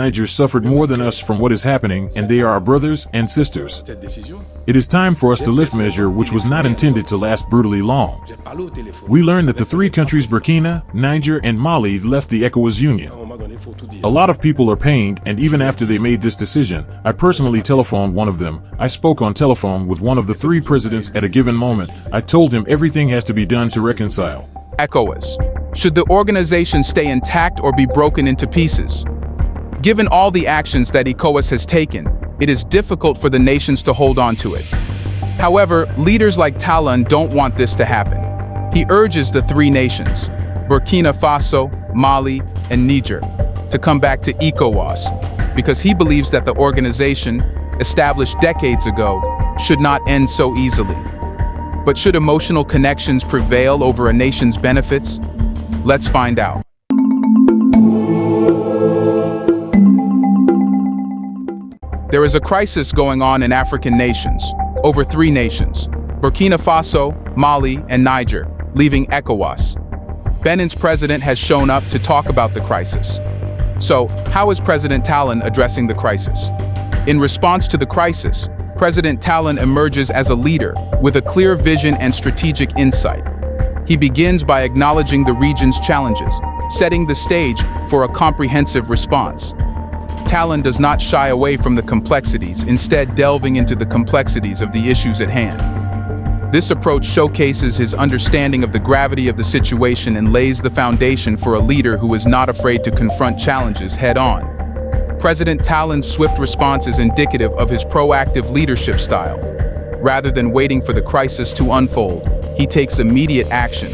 Niger suffered more than us from what is happening, and they are our brothers and sisters. It is time for us to lift measure which was not intended to last brutally long. We learned that the three countries Burkina, Niger, and Mali left the ECOWAS Union. A lot of people are pained, and even after they made this decision, I personally telephoned one of them. I spoke on telephone with one of the three presidents at a given moment. I told him everything has to be done to reconcile. ECOWAS. Should the organization stay intact or be broken into pieces? Given all the actions that ECOWAS has taken, it is difficult for the nations to hold on to it. However, leaders like Talon don't want this to happen. He urges the three nations, Burkina Faso, Mali, and Niger, to come back to ECOWAS, because he believes that the organization, established decades ago, should not end so easily. But should emotional connections prevail over a nation's benefits? Let's find out. There is a crisis going on in African nations, over three nations, Burkina Faso, Mali, and Niger, leaving ECOWAS. Benin's president has shown up to talk about the crisis. So, how is President Talon addressing the crisis? In response to the crisis, President Talon emerges as a leader with a clear vision and strategic insight. He begins by acknowledging the region's challenges, setting the stage for a comprehensive response. Talon does not shy away from the complexities, instead delving into the complexities of the issues at hand. This approach showcases his understanding of the gravity of the situation and lays the foundation for a leader who is not afraid to confront challenges head-on. President Talon's swift response is indicative of his proactive leadership style. Rather than waiting for the crisis to unfold, he takes immediate action,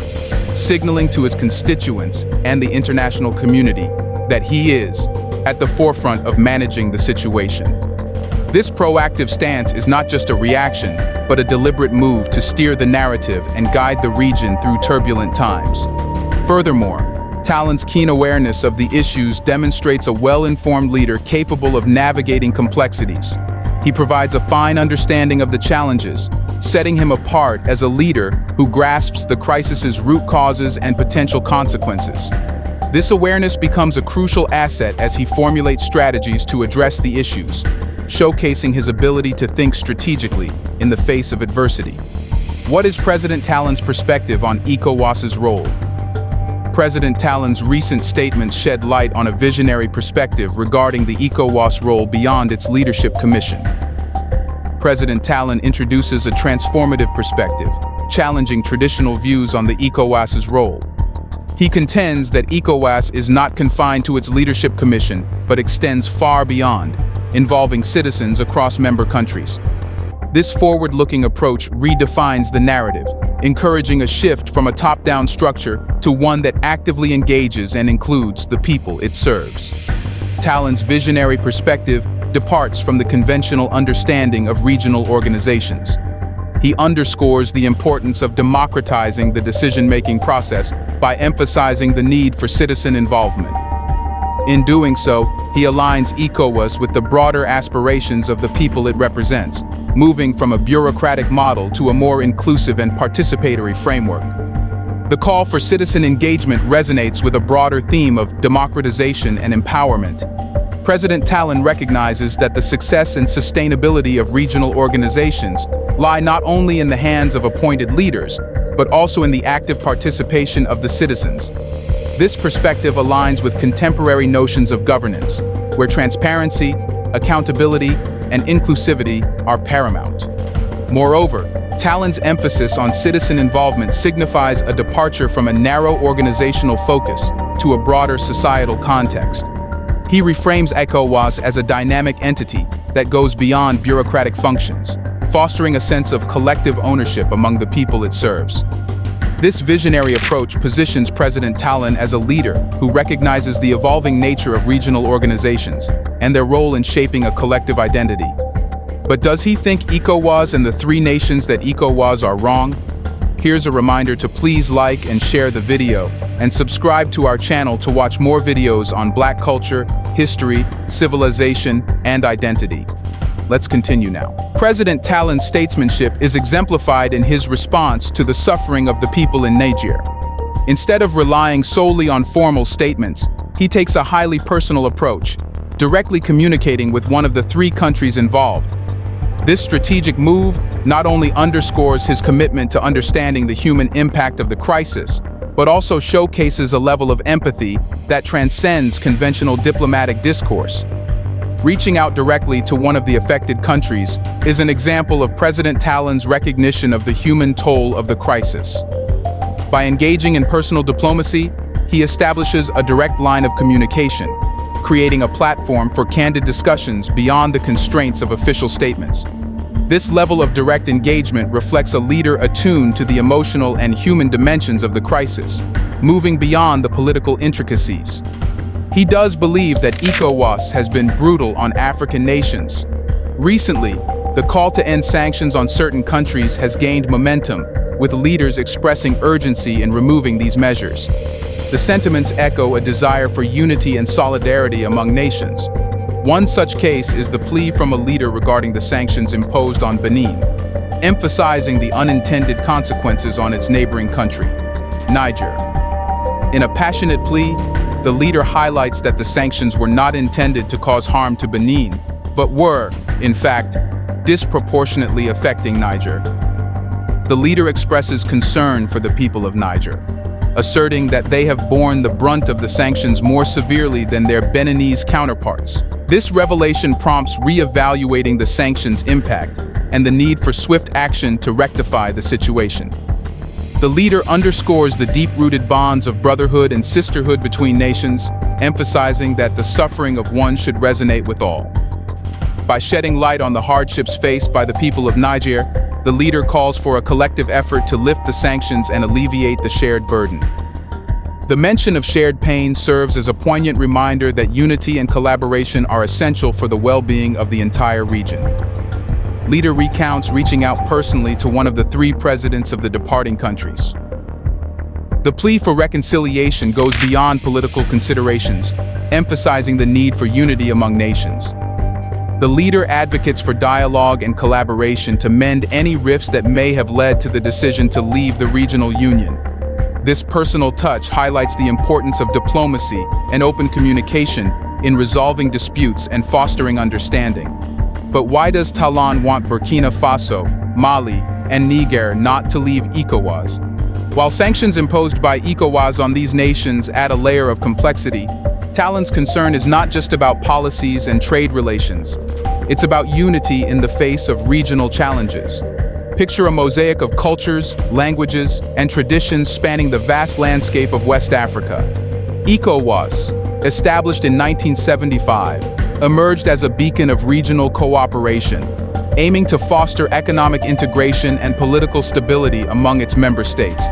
signaling to his constituents and the international community that he is at the forefront of managing the situation. This proactive stance is not just a reaction, but a deliberate move to steer the narrative and guide the region through turbulent times. Furthermore, Talon's keen awareness of the issues demonstrates a well-informed leader capable of navigating complexities. He provides a fine understanding of the challenges, setting him apart as a leader who grasps the crisis's root causes and potential consequences. This awareness becomes a crucial asset as he formulates strategies to address the issues, showcasing his ability to think strategically in the face of adversity. What is President Talon's perspective on ECOWAS's role? President Talon's recent statements shed light on a visionary perspective regarding the ECOWAS role beyond its leadership commission. President Talon introduces a transformative perspective, challenging traditional views on the ECOWAS's role. He contends that ECOWAS is not confined to its leadership commission, but extends far beyond, involving citizens across member countries. This forward-looking approach redefines the narrative, encouraging a shift from a top-down structure to one that actively engages and includes the people it serves. Talon's visionary perspective departs from the conventional understanding of regional organizations. He underscores the importance of democratizing the decision-making process by emphasizing the need for citizen involvement. In doing so, he aligns ECOWAS with the broader aspirations of the people it represents, moving from a bureaucratic model to a more inclusive and participatory framework. The call for citizen engagement resonates with a broader theme of democratization and empowerment. President Talon recognizes that the success and sustainability of regional organizations lie not only in the hands of appointed leaders, but also in the active participation of the citizens. This perspective aligns with contemporary notions of governance, where transparency, accountability, and inclusivity are paramount. Moreover, Talon's emphasis on citizen involvement signifies a departure from a narrow organizational focus to a broader societal context. He reframes ECOWAS as a dynamic entity that goes beyond bureaucratic functions, fostering a sense of collective ownership among the people it serves. This visionary approach positions President Talon as a leader who recognizes the evolving nature of regional organizations and their role in shaping a collective identity. But does he think ECOWAS and the three nations that ECOWAS are wrong? Here's a reminder to please like and share the video, and subscribe to our channel to watch more videos on Black culture, history, civilization, and identity. Let's continue now. President Talon's statesmanship is exemplified in his response to the suffering of the people in Niger. Instead of relying solely on formal statements, he takes a highly personal approach. directly communicating with one of the three countries involved. This strategic move not only underscores his commitment to understanding the human impact of the crisis, but also showcases a level of empathy that transcends conventional diplomatic discourse. Reaching out directly to one of the affected countries is an example of President Talon's recognition of the human toll of the crisis. By engaging in personal diplomacy, he establishes a direct line of communication, creating a platform for candid discussions beyond the constraints of official statements. This level of direct engagement reflects a leader attuned to the emotional and human dimensions of the crisis, moving beyond the political intricacies. He does believe that ECOWAS has been brutal on African nations. Recently, the call to end sanctions on certain countries has gained momentum, with leaders expressing urgency in removing these measures. The sentiments echo a desire for unity and solidarity among nations. One such case is the plea from a leader regarding the sanctions imposed on Benin, emphasizing the unintended consequences on its neighboring country, Niger. In a passionate plea, the leader highlights that the sanctions were not intended to cause harm to Benin, but were, in fact, disproportionately affecting Niger. The leader expresses concern for the people of Niger, asserting that they have borne the brunt of the sanctions more severely than their Beninese counterparts. This revelation prompts re-evaluating the sanctions' impact and the need for swift action to rectify the situation. The leader underscores the deep-rooted bonds of brotherhood and sisterhood between nations, emphasizing that the suffering of one should resonate with all. By shedding light on the hardships faced by the people of Niger, the leader calls for a collective effort to lift the sanctions and alleviate the shared burden. The mention of shared pain serves as a poignant reminder that unity and collaboration are essential for the well-being of the entire region. Leader recounts reaching out personally to one of the three presidents of the departing countries. The plea for reconciliation goes beyond political considerations, emphasizing the need for unity among nations. The leader advocates for dialogue and collaboration to mend any rifts that may have led to the decision to leave the regional union. This personal touch highlights the importance of diplomacy and open communication in resolving disputes and fostering understanding. But why does Talon want Burkina Faso, Mali, and Niger not to leave ECOWAS? While sanctions imposed by ECOWAS on these nations add a layer of complexity, Talon's concern is not just about policies and trade relations. It's about unity in the face of regional challenges. Picture a mosaic of cultures, languages, and traditions spanning the vast landscape of West Africa. ECOWAS, established in 1975, emerged as a beacon of regional cooperation, aiming to foster economic integration and political stability among its member states.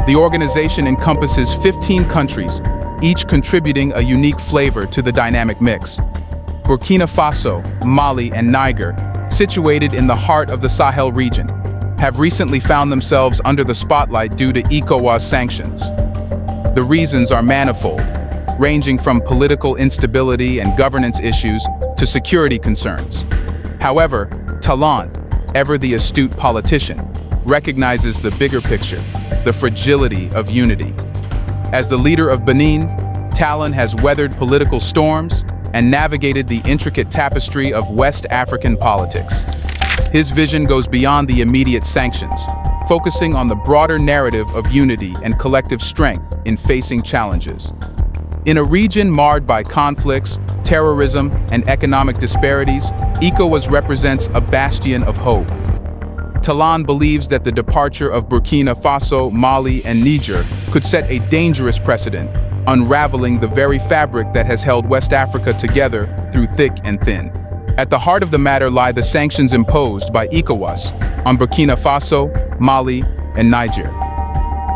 The organization encompasses 15 countries, each contributing a unique flavor to the dynamic mix. Burkina Faso, Mali, and Niger, situated in the heart of the Sahel region, have recently found themselves under the spotlight due to ECOWAS sanctions. The reasons are manifold, ranging from political instability and governance issues to security concerns. However, Talon, ever the astute politician, recognizes the bigger picture, the fragility of unity. As the leader of Benin, Talon has weathered political storms and navigated the intricate tapestry of West African politics. His vision goes beyond the immediate sanctions, focusing on the broader narrative of unity and collective strength in facing challenges. In a region marred by conflicts, terrorism, and economic disparities, ECOWAS represents a bastion of hope. Talon believes that the departure of Burkina Faso, Mali, and Niger could set a dangerous precedent, unraveling the very fabric that has held West Africa together through thick and thin. At the heart of the matter lie the sanctions imposed by ECOWAS on Burkina Faso, Mali, and Niger.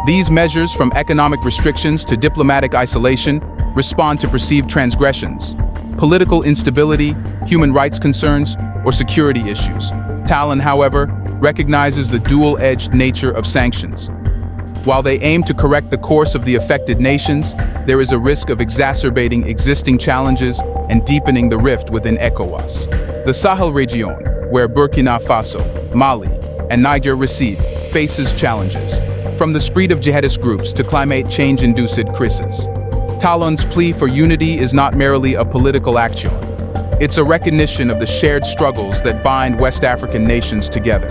These measures, from economic restrictions to diplomatic isolation, respond to perceived transgressions, political instability, human rights concerns, or security issues. Talon, however, recognizes the dual-edged nature of sanctions. While they aim to correct the course of the affected nations, there is a risk of exacerbating existing challenges and deepening the rift within ECOWAS. The Sahel region, where Burkina Faso, Mali, and Niger reside, faces challenges, from the spread of jihadist groups to climate change-induced crises. Talon's plea for unity is not merely a political action. It's a recognition of the shared struggles that bind West African nations together.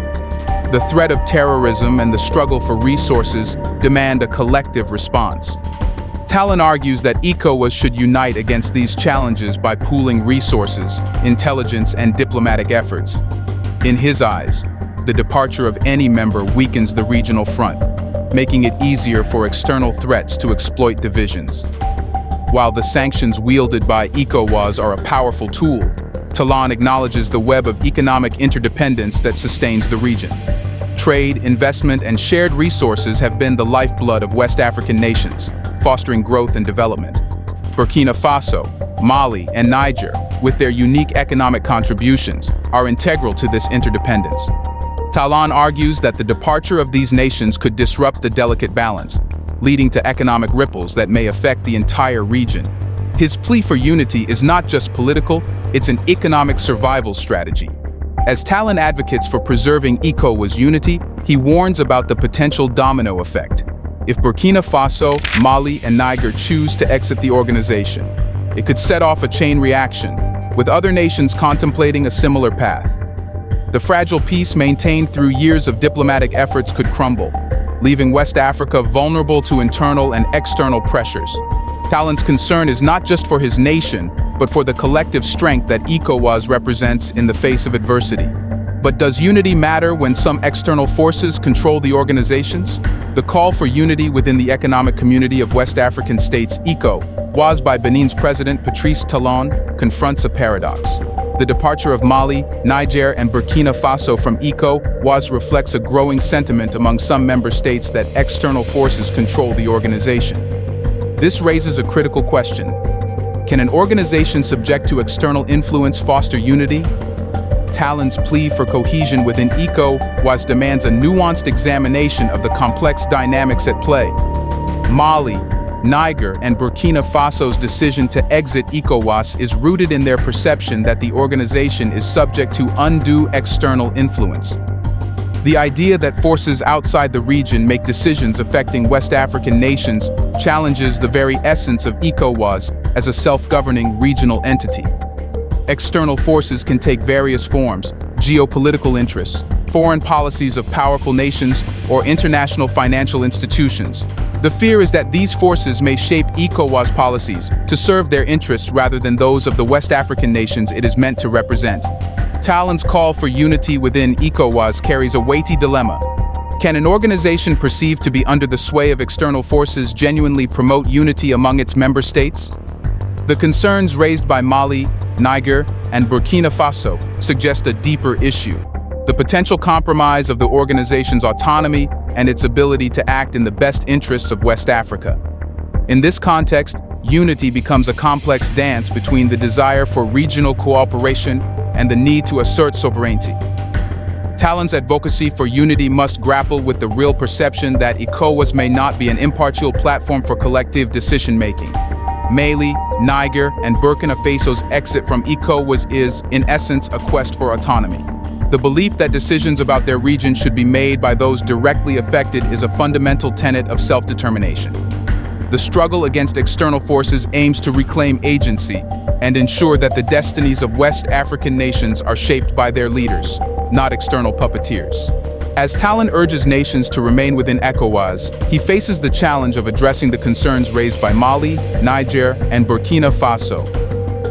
The threat of terrorism and the struggle for resources demand a collective response. Talon argues that ECOWAS should unite against these challenges by pooling resources, intelligence, and diplomatic efforts. In his eyes, the departure of any member weakens the regional front, making it easier for external threats to exploit divisions. While the sanctions wielded by ECOWAS are a powerful tool, Talon acknowledges the web of economic interdependence that sustains the region. Trade, investment, and shared resources have been the lifeblood of West African nations, fostering growth and development. Burkina Faso, Mali, and Niger, with their unique economic contributions, are integral to this interdependence. Talon argues that the departure of these nations could disrupt the delicate balance, leading to economic ripples that may affect the entire region. His plea for unity is not just political, it's an economic survival strategy. As Talon advocates for preserving ECOWAS unity, he warns about the potential domino effect. If Burkina Faso, Mali, and Niger choose to exit the organization, it could set off a chain reaction, with other nations contemplating a similar path. The fragile peace maintained through years of diplomatic efforts could crumble, leaving West Africa vulnerable to internal and external pressures. Talon's concern is not just for his nation, but for the collective strength that ECOWAS represents in the face of adversity. But does unity matter when some external forces control the organizations? The call for unity within the economic community of West African states, ECOWAS, by Benin's president Patrice Talon, confronts a paradox. The departure of Mali, Niger, and Burkina Faso from ECOWAS reflects a growing sentiment among some member states that external forces control the organization. This raises a critical question. Can an organization subject to external influence foster unity? Talon's plea for cohesion within ECOWAS demands a nuanced examination of the complex dynamics at play. Mali, Niger, and Burkina Faso's decision to exit ECOWAS is rooted in their perception that the organization is subject to undue external influence. The idea that forces outside the region make decisions affecting West African nations challenges the very essence of ECOWAS as a self-governing regional entity. External forces can take various forms: geopolitical interests, foreign policies of powerful nations, or international financial institutions. The fear is that these forces may shape ECOWAS policies to serve their interests rather than those of the West African nations it is meant to represent. Talon's call for unity within ECOWAS carries a weighty dilemma. Can an organization perceived to be under the sway of external forces genuinely promote unity among its member states? The concerns raised by Mali, Niger, and Burkina Faso suggest a deeper issue: the potential compromise of the organization's autonomy and its ability to act in the best interests of West Africa. In this context, unity becomes a complex dance between the desire for regional cooperation and the need to assert sovereignty. Talon's advocacy for unity must grapple with the real perception that ECOWAS may not be an impartial platform for collective decision-making. Mali, Niger, and Burkina Faso's exit from ECOWAS is, in essence, a quest for autonomy. The belief that decisions about their region should be made by those directly affected is a fundamental tenet of self-determination. The struggle against external forces aims to reclaim agency and ensure that the destinies of West African nations are shaped by their leaders, not external puppeteers. As Talon urges nations to remain within ECOWAS, he faces the challenge of addressing the concerns raised by Mali, Niger, and Burkina Faso.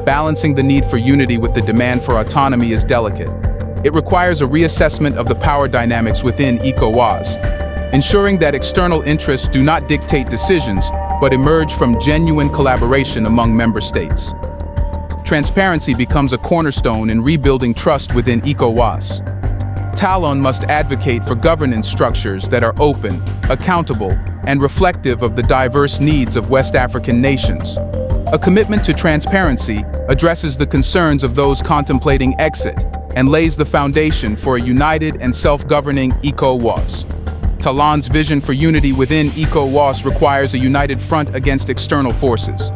Balancing the need for unity with the demand for autonomy is delicate. It requires a reassessment of the power dynamics within ECOWAS, ensuring that external interests do not dictate decisions, but emerge from genuine collaboration among member states. Transparency becomes a cornerstone in rebuilding trust within ECOWAS. Talon must advocate for governance structures that are open, accountable, and reflective of the diverse needs of West African nations. A commitment to transparency addresses the concerns of those contemplating exit and lays the foundation for a united and self-governing ECOWAS. Talon's vision for unity within ECOWAS requires a united front against external forces.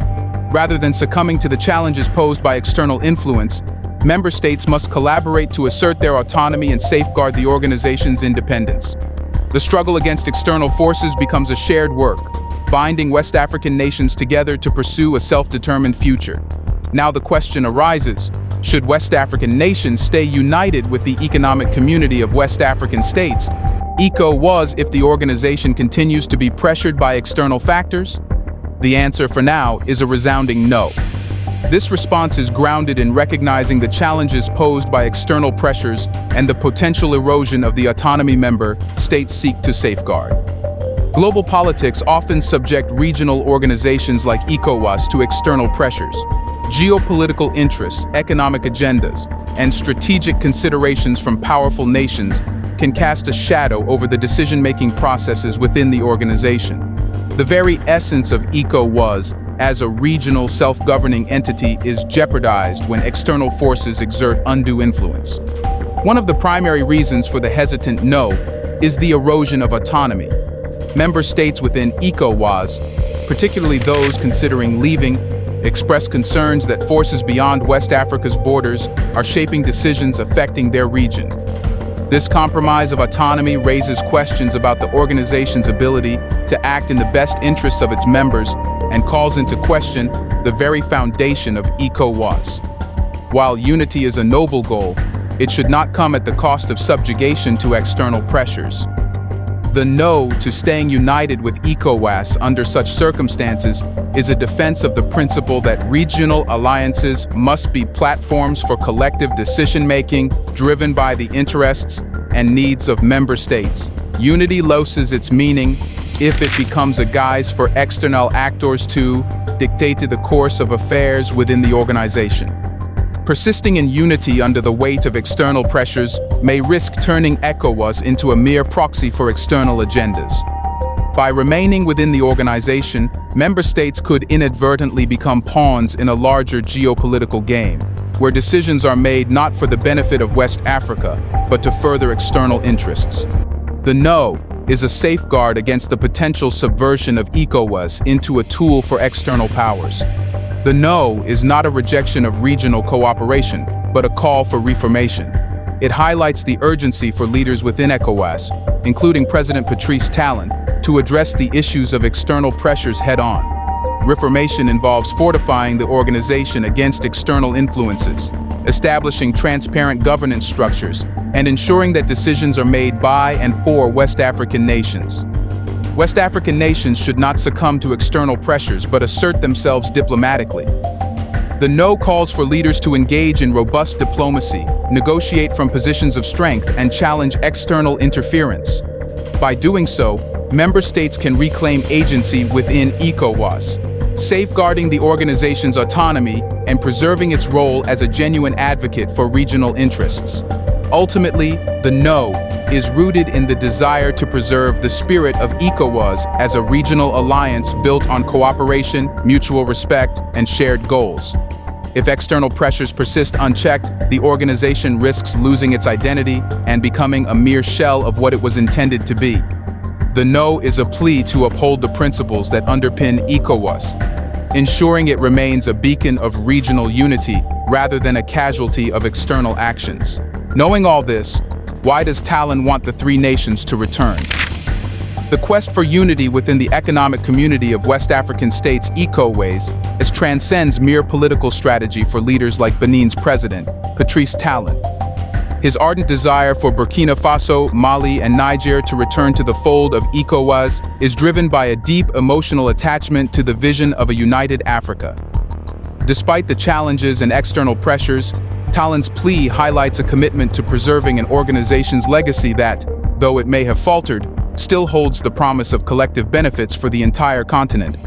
Rather than succumbing to the challenges posed by external influence, member states must collaborate to assert their autonomy and safeguard the organization's independence. The struggle against external forces becomes a shared work, binding West African nations together to pursue a self-determined future. Now the question arises, should West African nations stay united with the economic community of West African states, ECOWAS, if the organization continues to be pressured by external factors? The answer for now is a resounding no. This response is grounded in recognizing the challenges posed by external pressures and the potential erosion of the autonomy member states seek to safeguard. Global politics often subject regional organizations like ECOWAS to external pressures. Geopolitical interests, economic agendas, and strategic considerations from powerful nations can cast a shadow over the decision-making processes within the organization. The very essence of ECOWAS as a regional self-governing entity is jeopardized when external forces exert undue influence. One of the primary reasons for the hesitant no is the erosion of autonomy. Member states within ECOWAS, particularly those considering leaving, express concerns that forces beyond West Africa's borders are shaping decisions affecting their region. This compromise of autonomy raises questions about the organization's ability to act in the best interests of its members and calls into question the very foundation of ECOWAS. While unity is a noble goal, it should not come at the cost of subjugation to external pressures. The no to staying united with ECOWAS under such circumstances is a defense of the principle that regional alliances must be platforms for collective decision-making driven by the interests and needs of member states. Unity loses its meaning if it becomes a guise for external actors to dictate the course of affairs within the organization. Persisting in unity under the weight of external pressures may risk turning ECOWAS into a mere proxy for external agendas. By remaining within the organization, member states could inadvertently become pawns in a larger geopolitical game, where decisions are made not for the benefit of West Africa, but to further external interests. The no is a safeguard against the potential subversion of ECOWAS into a tool for external powers. The no is not a rejection of regional cooperation, but a call for reformation. It highlights the urgency for leaders within ECOWAS, including President Patrice Talon, to address the issues of external pressures head-on. Reformation involves fortifying the organization against external influences, establishing transparent governance structures, and ensuring that decisions are made by and for West African nations. West African nations should not succumb to external pressures but assert themselves diplomatically. The no calls for leaders to engage in robust diplomacy, negotiate from positions of strength, and challenge external interference. By doing so, member states can reclaim agency within ECOWAS, safeguarding the organization's autonomy and preserving its role as a genuine advocate for regional interests. Ultimately, the no is rooted in the desire to preserve the spirit of ECOWAS as a regional alliance built on cooperation, mutual respect, and shared goals. If external pressures persist unchecked, the organization risks losing its identity and becoming a mere shell of what it was intended to be. The no is a plea to uphold the principles that underpin ECOWAS, ensuring it remains a beacon of regional unity rather than a casualty of external actions. Knowing all this, why does Talon want the three nations to return? The quest for unity within the economic community of West African states, ECOWAS, transcends mere political strategy for leaders like Benin's president, Patrice Talon. His ardent desire for Burkina Faso, Mali, and Niger to return to the fold of ECOWAS is driven by a deep emotional attachment to the vision of a united Africa. Despite the challenges and external pressures, Talon's plea highlights a commitment to preserving an organization's legacy that, though it may have faltered, still holds the promise of collective benefits for the entire continent.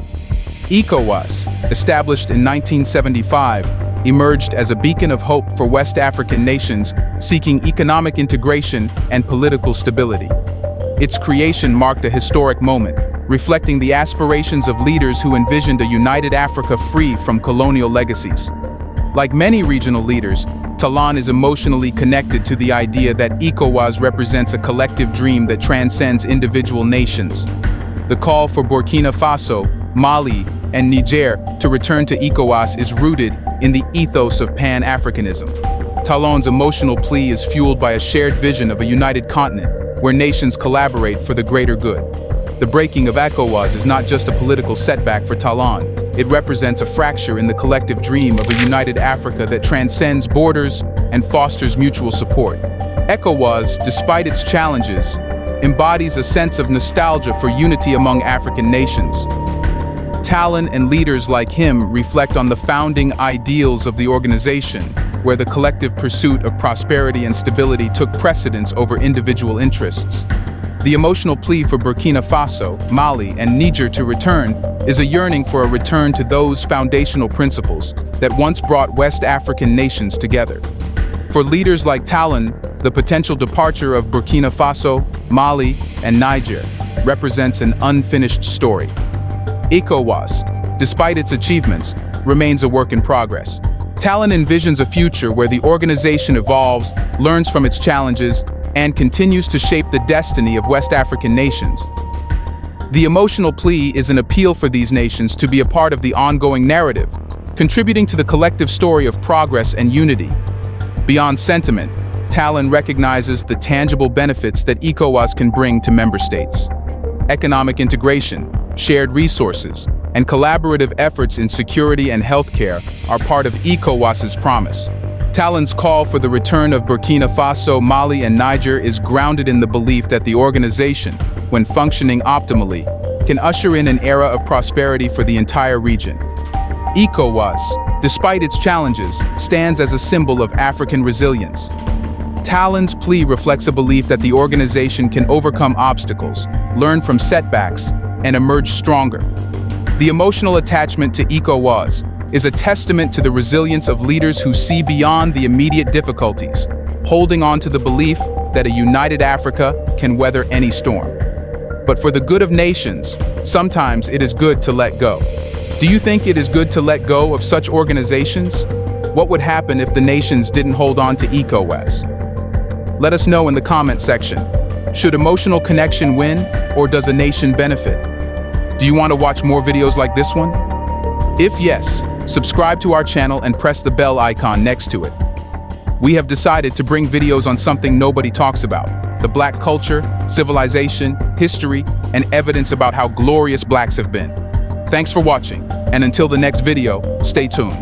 ECOWAS, established in 1975, emerged as a beacon of hope for West African nations seeking economic integration and political stability. Its creation marked a historic moment, reflecting the aspirations of leaders who envisioned a united Africa free from colonial legacies. Like many regional leaders, Talon is emotionally connected to the idea that ECOWAS represents a collective dream that transcends individual nations. The call for Burkina Faso, Mali, and Niger to return to ECOWAS is rooted in the ethos of Pan-Africanism. Talon's emotional plea is fueled by a shared vision of a united continent where nations collaborate for the greater good. The breaking of ECOWAS is not just a political setback for Talon. It represents a fracture in the collective dream of a united Africa that transcends borders and fosters mutual support. ECOWAS, despite its challenges, embodies a sense of nostalgia for unity among African nations. Talon and leaders like him reflect on the founding ideals of the organization, where the collective pursuit of prosperity and stability took precedence over individual interests. The emotional plea for Burkina Faso, Mali, and Niger to return is a yearning for a return to those foundational principles that once brought West African nations together. For leaders like Talon, the potential departure of Burkina Faso, Mali, and Niger represents an unfinished story. ECOWAS, despite its achievements, remains a work in progress. Talon envisions a future where the organization evolves, learns from its challenges, and continues to shape the destiny of West African nations. The emotional plea is an appeal for these nations to be a part of the ongoing narrative, contributing to the collective story of progress and unity. Beyond sentiment, Talon recognizes the tangible benefits that ECOWAS can bring to member states. Economic integration, shared resources, and collaborative efforts in security and healthcare are part of ECOWAS's promise. Talon's call for the return of Burkina Faso, Mali, and Niger is grounded in the belief that the organization, when functioning optimally, can usher in an era of prosperity for the entire region. ECOWAS, despite its challenges, stands as a symbol of African resilience. Talon's plea reflects a belief that the organization can overcome obstacles, learn from setbacks, and emerge stronger. The emotional attachment to ECOWAS is a testament to the resilience of leaders who see beyond the immediate difficulties, holding on to the belief that a united Africa can weather any storm. But for the good of nations, sometimes it is good to let go. Do you think it is good to let go of such organizations? What would happen if the nations didn't hold on to ECOWAS? Let us know in the comment section. Should emotional connection win, or does a nation benefit? Do you want to watch more videos like this one? If yes, subscribe to our channel and press the bell icon next to it. We have decided to bring videos on something nobody talks about: the Black culture, civilization, history, and evidence about how glorious Blacks have been. Thanks for watching, and until the next video, stay tuned.